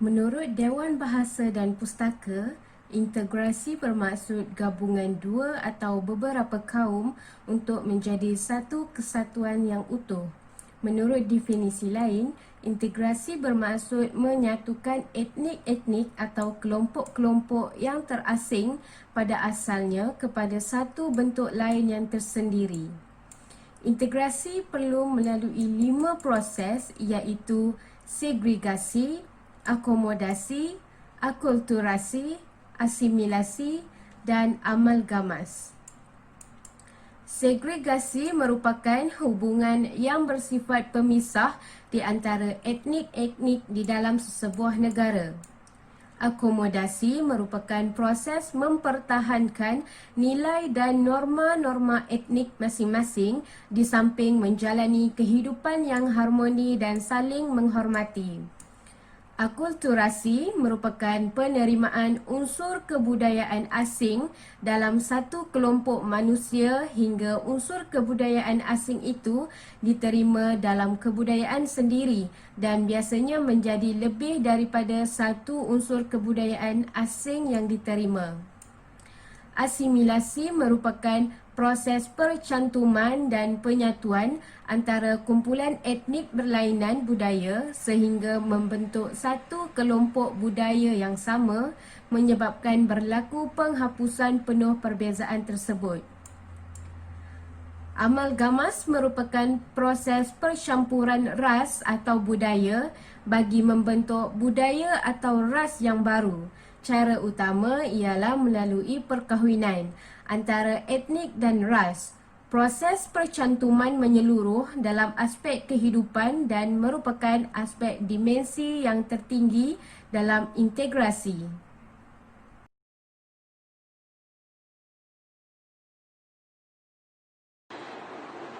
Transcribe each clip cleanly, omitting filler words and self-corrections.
Menurut Dewan Bahasa dan Pustaka, integrasi bermaksud gabungan dua atau beberapa kaum untuk menjadi satu kesatuan yang utuh. Menurut definisi lain, integrasi bermaksud menyatukan etnik-etnik atau kelompok-kelompok yang terasing pada asalnya kepada satu bentuk lain yang tersendiri. Integrasi perlu melalui 5 proses iaitu segregasi, akomodasi, akulturasi, asimilasi dan amalgamas. Segregasi merupakan hubungan yang bersifat pemisah di antara etnik-etnik di dalam sesebuah negara. Akomodasi merupakan proses mempertahankan nilai dan norma-norma etnik masing-masing di samping menjalani kehidupan yang harmoni dan saling menghormati. Akulturasi merupakan penerimaan unsur kebudayaan asing dalam satu kelompok manusia hingga unsur kebudayaan asing itu diterima dalam kebudayaan sendiri dan biasanya menjadi lebih daripada satu unsur kebudayaan asing yang diterima. Asimilasi merupakan proses percantuman dan penyatuan antara kumpulan etnik berlainan budaya sehingga membentuk satu kelompok budaya yang sama, menyebabkan berlaku penghapusan penuh perbezaan tersebut. Amalgamas merupakan proses percampuran ras atau budaya bagi membentuk budaya atau ras yang baru. Cara utama ialah melalui perkahwinan antara etnik dan ras. Proses percantuman menyeluruh dalam aspek kehidupan dan merupakan aspek dimensi yang tertinggi dalam integrasi.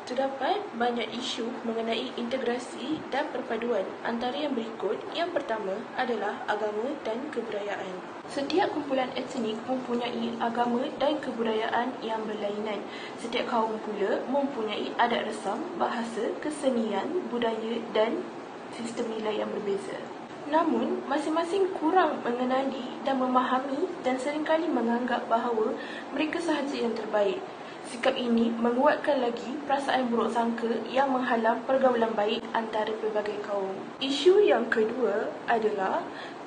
Terdapat banyak isu mengenai integrasi dan perpaduan. Antara yang berikut, yang pertama adalah agama dan kebudayaan. Setiap kumpulan etnik mempunyai agama dan kebudayaan yang berlainan. Setiap kaum pula mempunyai adat resam, bahasa, kesenian, budaya dan sistem nilai yang berbeza. Namun, masing-masing kurang mengenali dan memahami dan seringkali menganggap bahawa mereka sahaja yang terbaik. Sikap ini menguatkan lagi perasaan buruk sangka yang menghalang pergaulan baik antara pelbagai kaum. Isu yang kedua adalah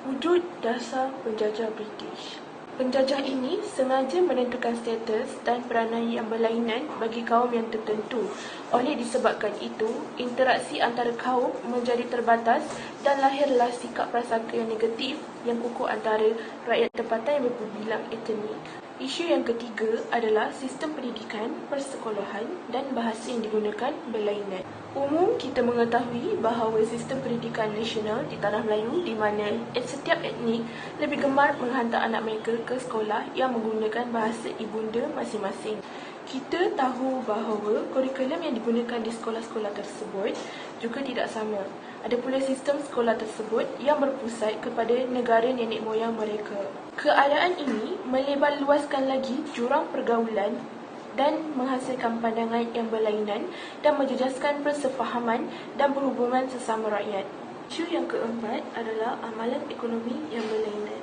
wujud dasar penjajah British. Penjajah ini sengaja menentukan status dan peranan yang berlainan bagi kaum yang tertentu. Oleh disebabkan itu, interaksi antara kaum menjadi terbatas dan lahirlah sikap prasangka yang negatif yang kukuh antara rakyat tempatan yang berbilang etnik. Isu yang ketiga adalah sistem pendidikan, persekolahan dan bahasa yang digunakan berlainan. Umum kita mengetahui bahawa sistem pendidikan nasional di Tanah Melayu di mana setiap etnik lebih gemar menghantar anak mereka ke sekolah yang menggunakan bahasa ibunda masing-masing. Kita tahu bahawa kurikulum yang digunakan di sekolah-sekolah tersebut juga tidak sama. Ada pula sistem sekolah tersebut yang berpusat kepada negara nenek moyang mereka. Keadaan ini melebar luaskan lagi jurang pergaulan dan menghasilkan pandangan yang berlainan dan menjejaskan persefahaman dan perhubungan sesama rakyat. Isu yang keempat adalah amalan ekonomi yang berlainan.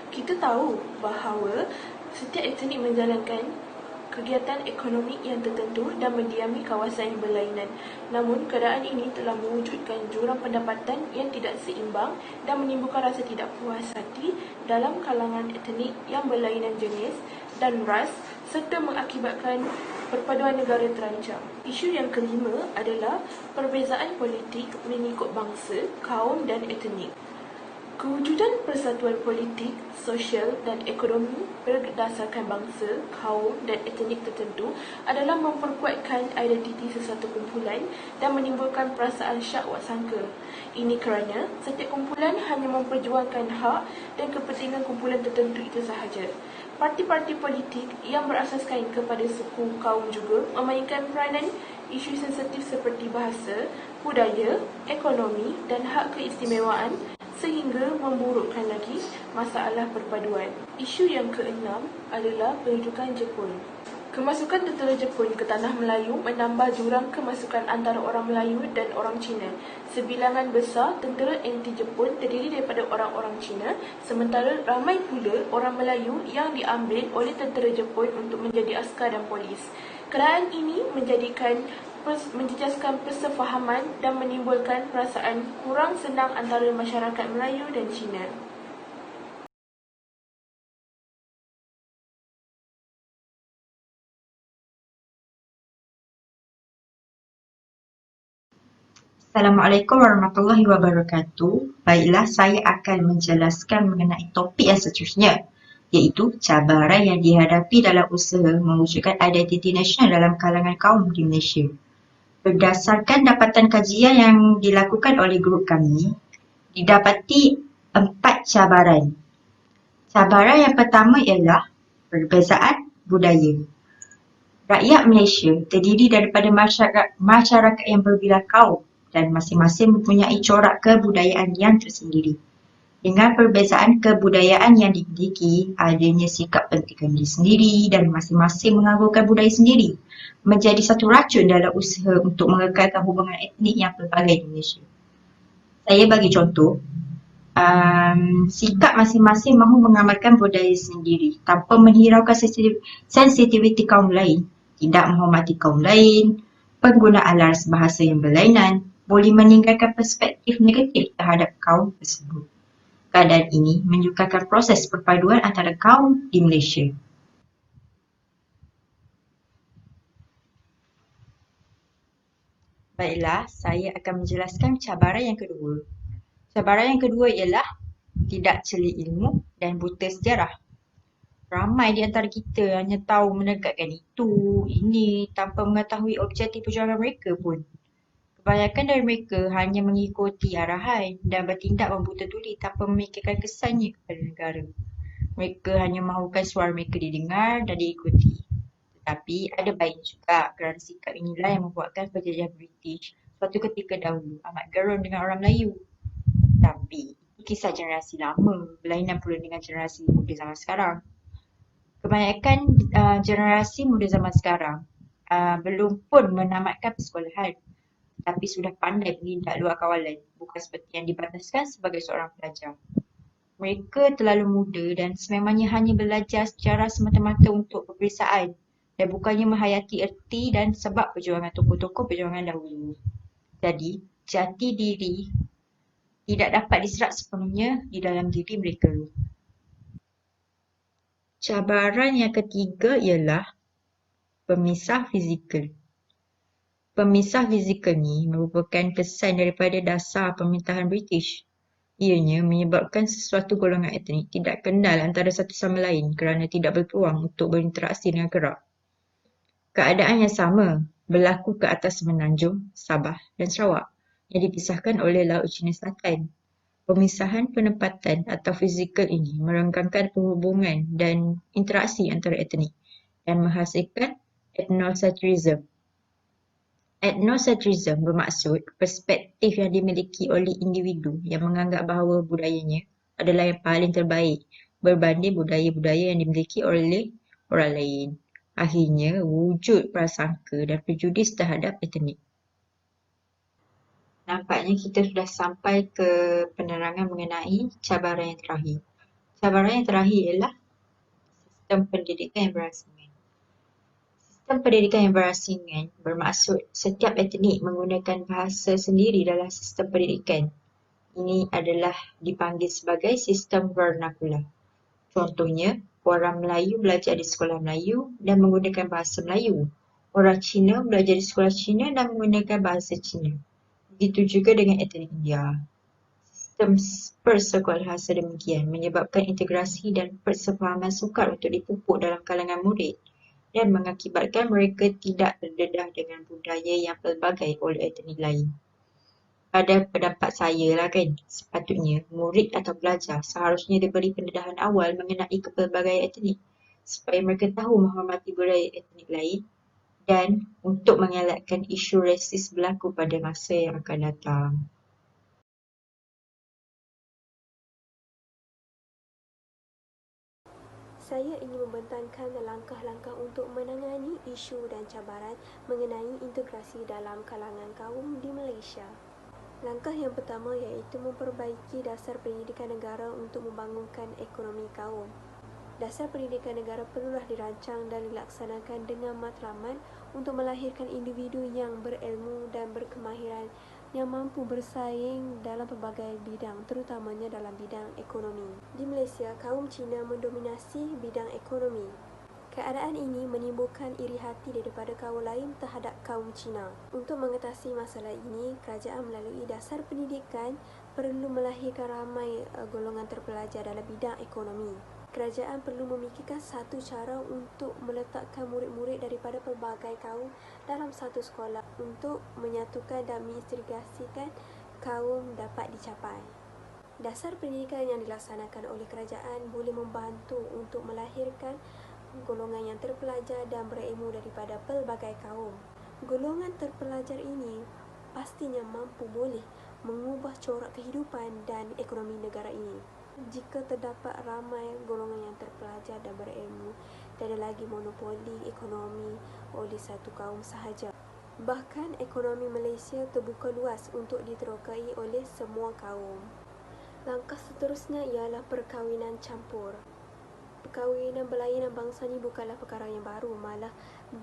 Kita tahu bahawa setiap etnik menjalankan kegiatan ekonomi yang tertentu dan mendiami kawasan yang berlainan. Namun, keadaan ini telah mewujudkan jurang pendapatan yang tidak seimbang dan menimbulkan rasa tidak puas hati dalam kalangan etnik yang berlainan jenis dan ras serta mengakibatkan perpaduan negara terancam. Isu yang kelima adalah perbezaan politik mengikut bangsa, kaum dan etnik. Kewujudan persatuan politik, sosial dan ekonomi berdasarkan bangsa, kaum dan etnik tertentu adalah memperkuatkan identiti sesuatu kumpulan dan menimbulkan perasaan syak wak sangka. Ini kerana setiap kumpulan hanya memperjuangkan hak dan kepentingan kumpulan tertentu itu sahaja. Parti-parti politik yang berasaskan kepada suku kaum juga memainkan peranan isu sensitif seperti bahasa, budaya, ekonomi dan hak keistimewaan sehingga memburukkan lagi masalah perpaduan. Isu yang keenam adalah pendudukan Jepun. Kemasukan tentera Jepun ke Tanah Melayu menambah jurang kemasukan antara orang Melayu dan orang Cina. Sebilangan besar tentera anti Jepun terdiri daripada orang-orang Cina, sementara ramai pula orang Melayu yang diambil oleh tentera Jepun untuk menjadi askar dan polis. Kerajaan ini menjejaskan persefahaman dan menimbulkan perasaan kurang senang antara masyarakat Melayu dan Cina. Assalamualaikum warahmatullahi wabarakatuh. Baiklah, saya akan menjelaskan mengenai topik yang seterusnya, iaitu cabaran yang dihadapi dalam usaha mewujudkan identiti nasional dalam kalangan kaum di Malaysia. Berdasarkan dapatan kajian yang dilakukan oleh grup kami, didapati 4 cabaran. Cabaran yang pertama ialah perbezaan budaya. Rakyat Malaysia terdiri daripada masyarakat yang berbilang kaum dan masing-masing mempunyai corak kebudayaan yang tersendiri. Dengan perbezaan kebudayaan yang dimiliki, adanya sikap pentingkan diri sendiri dan masing-masing mengagungkan budaya sendiri menjadi satu racun dalam usaha untuk mengekalkan hubungan etnik yang pelbagai di Malaysia. Saya bagi contoh, sikap masing-masing mahu mengamalkan budaya sendiri tanpa menghiraukan sensitiviti kaum lain, tidak menghormati kaum lain, penggunaan laras bahasa yang berlainan, boleh meninggalkan perspektif negatif terhadap kaum tersebut. Keadaan ini menyukarkan proses perpaduan antara kaum di Malaysia. Baiklah, saya akan menjelaskan cabaran yang kedua. Cabaran yang kedua ialah tidak celi ilmu dan buta sejarah. Ramai di antara kita hanya tahu menegakkan itu, ini tanpa mengetahui objektif perjuangan mereka pun. Kebanyakan dari mereka hanya mengikuti arahan dan bertindak membuta tuli tanpa memikirkan kesannya kepada negara. Mereka hanya mahukan suara mereka didengar dan diikuti. Tetapi ada baik juga kerana sikap inilah yang membuatkan penjajah British suatu ketika dahulu amat geram dengan orang Melayu. Tapi kisah generasi lama berlainan pula dengan generasi muda zaman sekarang. Kebanyakan generasi muda zaman sekarang belum pun menamatkan persekolahan, tapi sudah pandai menindak luar kawalan, bukan seperti yang dibataskan sebagai seorang pelajar. Mereka terlalu muda dan sememangnya hanya belajar secara semata-mata untuk peperiksaan dan bukannya menghayati erti dan sebab perjuangan tokoh-tokoh perjuangan dahulu. Jadi, jati diri tidak dapat diserap sepenuhnya di dalam diri mereka. Cabaran yang ketiga ialah pemisah fizikal. Pemisah fizikal ni merupakan kesan daripada dasar pemerintahan British. Ianya menyebabkan sesuatu golongan etnik tidak kenal antara satu sama lain kerana tidak berpeluang untuk berinteraksi dengan kerap. Keadaan yang sama berlaku ke atas Semenanjung, Sabah dan Sarawak yang dipisahkan oleh Laut Cina Selatan. Pemisahan penempatan atau fizikal ini merenggangkan perhubungan dan interaksi antara etnik dan menghasilkan ethnocentrism. Ethnocentrism bermaksud perspektif yang dimiliki oleh individu yang menganggap bahawa budayanya adalah yang paling terbaik berbanding budaya-budaya yang dimiliki oleh orang lain. Akhirnya, wujud prasangka dan prejudis terhadap etnik. Nampaknya kita sudah sampai ke penerangan mengenai cabaran yang terakhir. Cabaran yang terakhir ialah sistem pendidikan yang berasingan. Sistem pendidikan yang berasingan bermaksud setiap etnik menggunakan bahasa sendiri dalam sistem pendidikan. Ini adalah dipanggil sebagai sistem vernakular. Contohnya, orang Melayu belajar di sekolah Melayu dan menggunakan bahasa Melayu. Orang Cina belajar di sekolah Cina dan menggunakan bahasa Cina. Begitu juga dengan etnik India. Sistem persekolahan sedemikian menyebabkan integrasi dan persefahaman sukar untuk dipupuk dalam kalangan murid dan mengakibatkan mereka tidak terdedah dengan budaya yang pelbagai oleh etnik lain. Pada pendapat saya lah kan, sepatutnya murid atau pelajar seharusnya diberi pendedahan awal mengenai kepelbagaian etnik supaya mereka tahu menghormati budaya etnik lain dan untuk mengelakkan isu rasis berlaku pada masa yang akan datang. Saya ingin membentangkan langkah-langkah untuk menangani isu dan cabaran mengenai integrasi dalam kalangan kaum di Malaysia. Langkah yang pertama iaitu memperbaiki dasar pendidikan negara untuk membangunkan ekonomi kaum. Dasar pendidikan negara perlulah dirancang dan dilaksanakan dengan matlamat untuk melahirkan individu yang berilmu dan berkemahiran yang mampu bersaing dalam pelbagai bidang, terutamanya dalam bidang ekonomi. Di Malaysia, kaum Cina mendominasi bidang ekonomi. Keadaan ini menimbulkan iri hati daripada kaum lain terhadap kaum Cina. Untuk mengatasi masalah ini, kerajaan melalui dasar pendidikan perlu melahirkan ramai golongan terpelajar dalam bidang ekonomi. Kerajaan perlu memikirkan satu cara untuk meletakkan murid-murid daripada pelbagai kaum dalam satu sekolah untuk menyatukan dan mengintegrasikan kaum dapat dicapai. Dasar pendidikan yang dilaksanakan oleh kerajaan boleh membantu untuk melahirkan golongan yang terpelajar dan berilmu daripada pelbagai kaum. Golongan terpelajar ini pastinya mampu boleh mengubah corak kehidupan dan ekonomi negara ini. Jika terdapat ramai golongan yang terpelajar dan berilmu, tiada lagi monopoli ekonomi oleh satu kaum sahaja. Bahkan ekonomi Malaysia terbuka luas untuk diterokai oleh semua kaum. Langkah seterusnya ialah perkahwinan campur. Perkahwinan berlainan bangsa ni bukanlah perkara yang baru, malah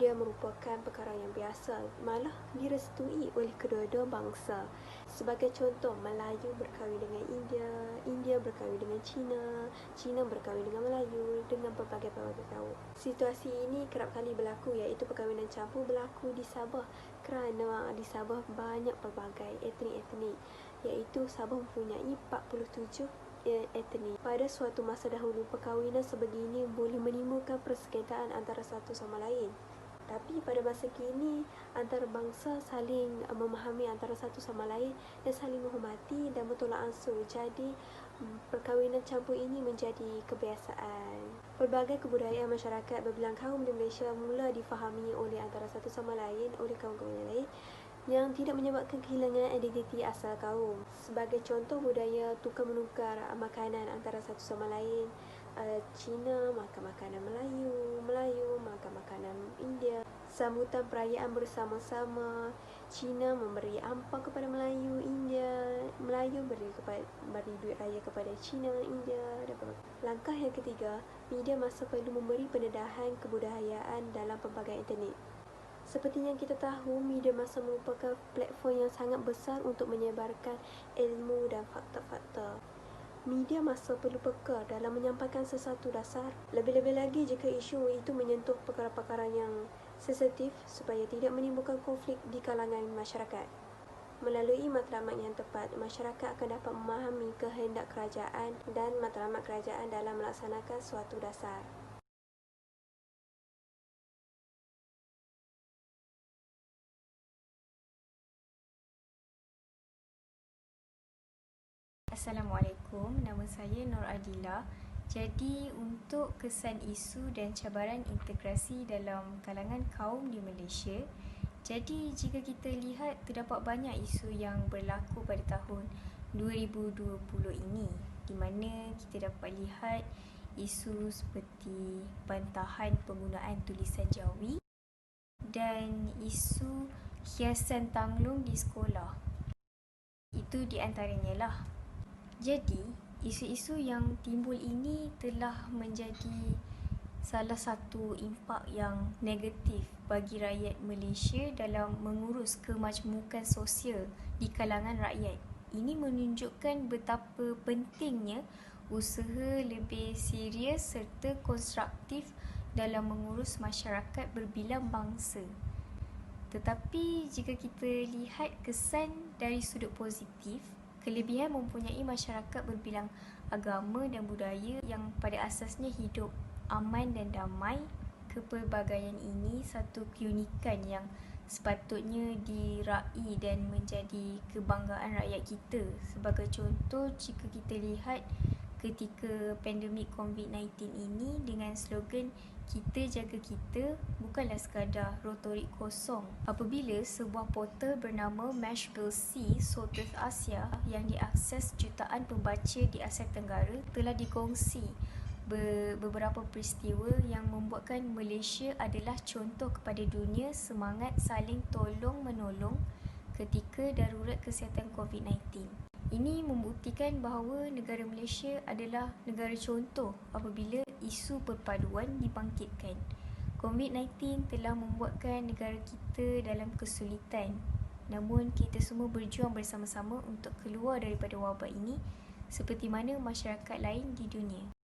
dia merupakan perkara yang biasa, malah direstui oleh kedua-dua bangsa. Sebagai contoh, Melayu berkahwin dengan India, India berkahwin dengan Cina, Cina berkahwin dengan Melayu, dengan pelbagai kaum. Situasi ini kerap kali berlaku, iaitu perkahwinan campur berlaku di Sabah kerana di Sabah banyak pelbagai etnik, iaitu Sabah mempunyai 47 etnik. Pada suatu masa dahulu, perkahwinan sebegini boleh menimbulkan persengketaan antara satu sama lain. Tapi pada masa kini, antarabangsa saling memahami antara satu sama lain dan saling menghormati dan bertolak ansur. Jadi, perkahwinan campur ini menjadi kebiasaan. Pelbagai kebudayaan masyarakat berbilang kaum di Malaysia mula difahami oleh antara satu sama lain oleh kaum-kaum yang lain yang tidak menyebabkan kehilangan identiti asal kaum. Sebagai contoh, budaya tukar-menukar makanan antara satu sama lain. Cina makan makanan Melayu, Melayu makan makanan India. Sambutan perayaan bersama-sama, Cina memberi ampau kepada Melayu, India, Melayu beri duit raya kepada Cina, India dan sebagainya. Langkah yang ketiga, media masa perlu memberi pendedahan kebudayaan dalam pelbagai internet. Seperti yang kita tahu, media masa merupakan platform yang sangat besar untuk menyebarkan ilmu dan fakta-fakta. Media masa perlu peka dalam menyampaikan sesuatu dasar, lebih-lebih lagi jika isu itu menyentuh perkara-perkara yang sensitif supaya tidak menimbulkan konflik di kalangan masyarakat. Melalui matlamat yang tepat, masyarakat akan dapat memahami kehendak kerajaan dan matlamat kerajaan dalam melaksanakan suatu dasar. Assalamualaikum, nama saya Nur Adila. Jadi, untuk kesan isu dan cabaran integrasi dalam kalangan kaum di Malaysia, jadi jika kita lihat terdapat banyak isu yang berlaku pada tahun 2020 ini, di mana kita dapat lihat isu seperti bantahan penggunaan tulisan Jawi dan isu hiasan tanglung di sekolah. Itu di antaranya lah. Jadi, isu-isu yang timbul ini telah menjadi salah satu impak yang negatif bagi rakyat Malaysia dalam mengurus kemajmukan sosial di kalangan rakyat. Ini menunjukkan betapa pentingnya usaha lebih serius serta konstruktif dalam mengurus masyarakat berbilang bangsa. Tetapi jika kita lihat kesan dari sudut positif, kelebihan mempunyai masyarakat berbilang agama dan budaya yang pada asasnya hidup aman dan damai. Kepelbagaian ini satu keunikan yang sepatutnya diraih dan menjadi kebanggaan rakyat kita. Sebagai contoh, jika kita lihat ketika pandemik COVID-19 ini dengan slogan "Kita jaga kita" bukanlah sekadar retorik kosong. Apabila sebuah portal bernama Mashable Sea Southeast Asia yang diakses jutaan pembaca di Asia Tenggara telah dikongsi beberapa peristiwa yang membuatkan Malaysia adalah contoh kepada dunia semangat saling tolong-menolong ketika darurat kesihatan COVID-19. Ini membuktikan bahawa negara Malaysia adalah negara contoh apabila isu perpaduan dibangkitkan. COVID-19 telah membuatkan negara kita dalam kesulitan. Namun kita semua berjuang bersama-sama untuk keluar daripada wabak ini seperti mana masyarakat lain di dunia.